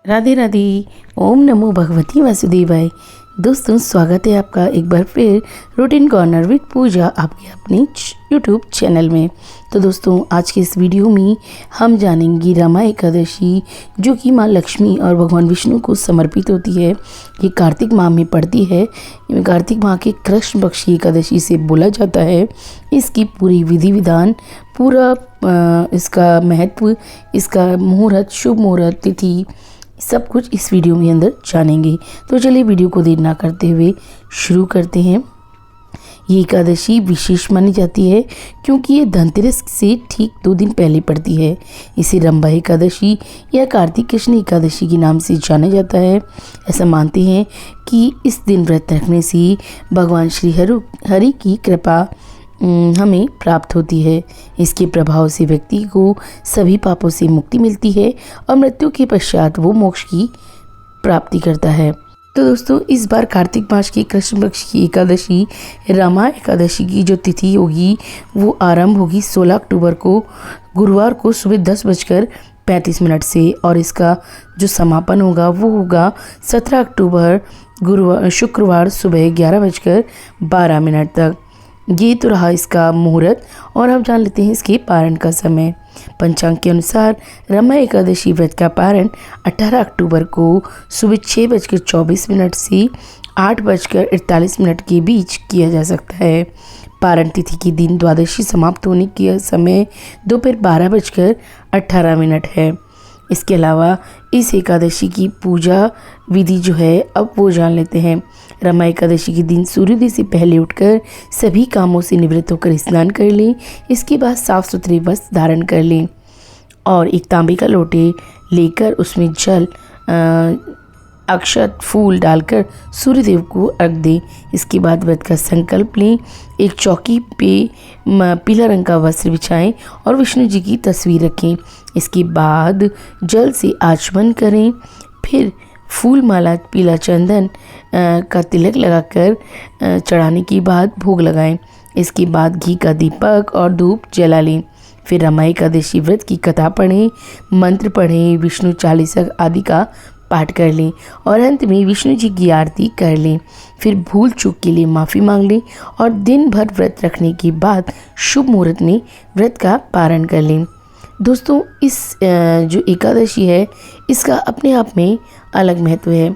राधे राधे। ओम नमो भगवती वासुदेवाय। दोस्तों, स्वागत है आपका एक बार फिर रूटीन कॉर्नर विद पूजा आपके अपने यूट्यूब चैनल में। तो दोस्तों, आज के इस वीडियो में हम जानेंगे रमा एकादशी, जो कि माँ लक्ष्मी और भगवान विष्णु को समर्पित होती है। ये कार्तिक माह में पड़ती है। कार्तिक माह के कृष्ण पक्ष की एकादशी से बोला जाता है। इसकी पूरी विधि विधान, पूरा इसका महत्व, इसका मुहूर्त, शुभ मुहूर्त, तिथि, सब कुछ इस वीडियो में अंदर जानेंगे। तो चलिए वीडियो को देर ना करते हुए शुरू करते हैं। ये एकादशी विशेष मानी जाती है क्योंकि ये धनतेरस से ठीक 2 दिन पहले पड़ती है। इसे रंभा एकादशी या कार्तिक कृष्ण एकादशी के नाम से जाना जाता है। ऐसा मानते हैं कि इस दिन व्रत रखने से भगवान श्री हरि की कृपा हमें प्राप्त होती है। इसके प्रभाव से व्यक्ति को सभी पापों से मुक्ति मिलती है और मृत्यु के पश्चात वो मोक्ष की प्राप्ति करता है। तो दोस्तों, इस बार कार्तिक मास की कृष्ण पक्ष की एकादशी रमा एकादशी की जो तिथि होगी वो आरंभ होगी 16 अक्टूबर को, गुरुवार को सुबह 10:35 से, और इसका जो समापन होगा वो होगा 17 अक्टूबर शुक्रवार सुबह 11:12 तक। ये तो रहा इसका मुहूर्त, और अब जान लेते हैं इसके पारण का समय। पंचांग के अनुसार रमा एकादशी व्रत का पारण 18 अक्टूबर को सुबह 6:24 से 8:48 के बीच किया जा सकता है। पारण तिथि के दिन द्वादशी समाप्त होने के समय दोपहर 12:18 है। इसके अलावा इस एकादशी की पूजा विधि जो है अब वो जान लेते हैं। रमा एकादशी के दिन सूर्योदय से पहले उठकर सभी कामों से निवृत्त होकर स्नान कर लें। इसके बाद साफ सुथरे वस्त्र धारण कर लें और एक तांबे का लोटे लेकर उसमें जल, अक्षत, फूल डालकर सूर्यदेव को अर्घ दें। इसके बाद व्रत का संकल्प लें। एक चौकी पे पीला रंग का वस्त्र बिछाएं और विष्णु जी की तस्वीर रखें। इसके बाद जल से आचमन करें। फिर फूल माला, पीला चंदन का तिलक लगाकर चढ़ाने के बाद भोग लगाएं। इसके बाद घी का दीपक और धूप जला लें। फिर रमा एकादशी व्रत की कथा पढ़ें, मंत्र पढ़ें, विष्णु चालीसा आदि का पाठ कर लें और अंत में विष्णु जी की आरती कर लें। फिर भूल चूक के लिए माफ़ी मांग लें और दिन भर व्रत रखने के बाद शुभ मुहूर्त में व्रत का पारण कर लें। दोस्तों, इस जो एकादशी है इसका अपने आप में अलग महत्व है,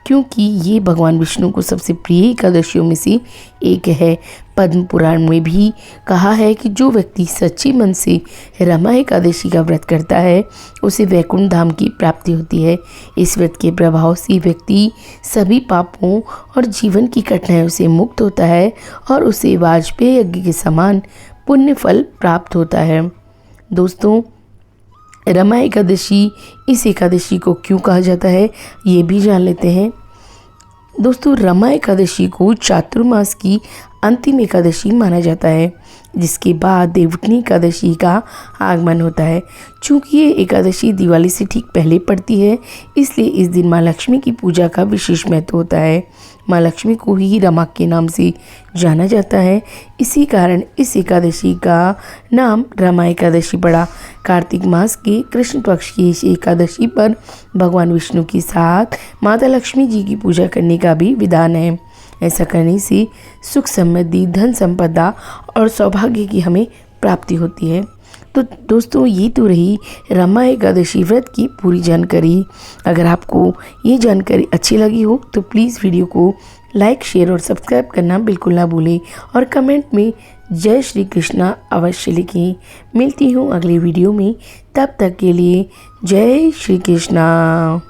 क्योंकि ये भगवान विष्णु को सबसे प्रिय एकादशियों में से एक है। पद्म पुराण में भी कहा है कि जो व्यक्ति सच्चे मन से रमा एकादशी का व्रत करता है उसे वैकुंठ धाम की प्राप्ति होती है। इस व्रत के प्रभाव से व्यक्ति सभी पापों और जीवन की कठिनाइयों से मुक्त होता है और उसे वाजपेयी यज्ञ के समान पुण्य फल प्राप्त होता है। दोस्तों, रमा एकादशी, इस एकादशी को क्यों कहा जाता है ये भी जान लेते हैं। दोस्तों, रमा एकादशी को चातुर्मास की अंतिम एकादशी माना जाता है, जिसके बाद देवउठनी एकादशी का आगमन होता है। चूँकि ये एकादशी दिवाली से ठीक पहले पड़ती है, इसलिए इस दिन माँ लक्ष्मी की पूजा का विशेष महत्व होता है। माँ लक्ष्मी को ही रमा के नाम से जाना जाता है। इसी कारण इस एकादशी का नाम रमा एकादशी पड़ा। कार्तिक मास के कृष्ण पक्ष की इस एकादशी पर भगवान विष्णु के साथ माता लक्ष्मी जी की पूजा करने का भी विधान है। ऐसा करने से सुख, समृद्धि, धन संपदा और सौभाग्य की हमें प्राप्ति होती है। तो दोस्तों, ये तो रही रमा एकादशी व्रत की पूरी जानकारी। अगर आपको ये जानकारी अच्छी लगी हो तो प्लीज़ वीडियो को लाइक, शेयर और सब्सक्राइब करना बिल्कुल ना भूलें और कमेंट में जय श्री कृष्णा अवश्य लिखें। मिलती हूँ अगले वीडियो में, तब तक के लिए जय श्री कृष्णा।